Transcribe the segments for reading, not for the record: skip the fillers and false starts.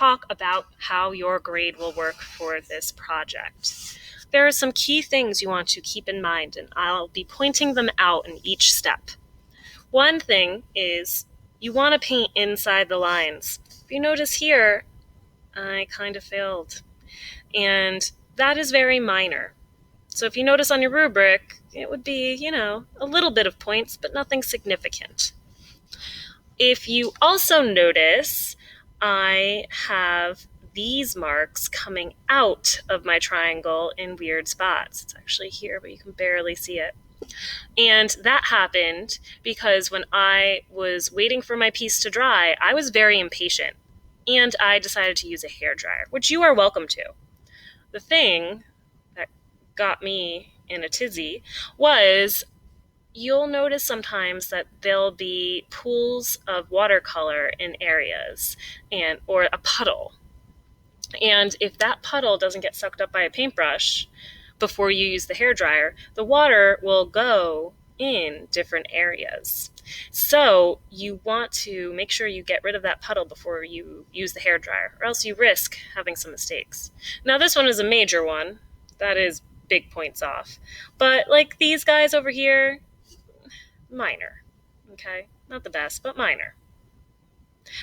talk about how your grade will work for this project. There are some key things you want to keep in mind, and I'll be pointing them out in each step. One thing is you want to paint inside the lines. If you notice here, I kind of failed. And that is very minor. So if you notice on your rubric, it would be, a little bit of points, but nothing significant. If you also notice, I have these marks coming out of my triangle in weird spots. It's actually here, but you can barely see it. And that happened because when I was waiting for my piece to dry, I was very impatient, and I decided to use a hairdryer, which you are welcome to. The thing that got me in a tizzy was you'll notice sometimes that there'll be pools of watercolor in areas or a puddle. And if that puddle doesn't get sucked up by a paintbrush before you use the hairdryer, the water will go in different areas. So you want to make sure you get rid of that puddle before you use the hairdryer, or else you risk having some mistakes. Now this one is a major one. That is big points off. But like these guys over here, minor. Okay? Not the best, but minor.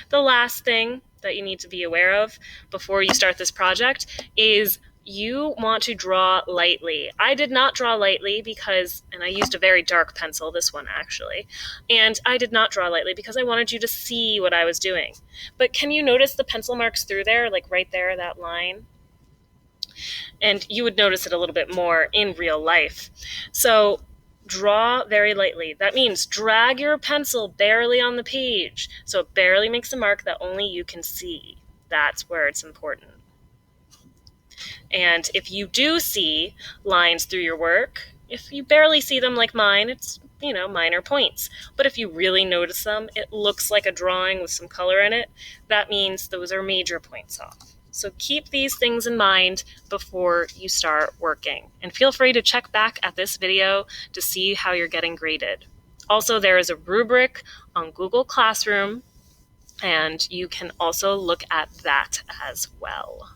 The last thing that you need to be aware of before you start this project is you want to draw lightly. I did not draw lightly and I used a very dark pencil, this one actually, and I did not draw lightly because I wanted you to see what I was doing. But can you notice the pencil marks through there, like right there, that line? And you would notice it a little bit more in real life. So draw very lightly. That means drag your pencil barely on the page, so it barely makes a mark that only you can see. That's where it's important. And if you do see lines through your work, if you barely see them like mine, it's, minor points. But if you really notice them, it looks like a drawing with some color in it, that means those are major points off. So keep these things in mind before you start working. And feel free to check back at this video to see how you're getting graded. Also, there is a rubric on Google Classroom, and you can also look at that as well.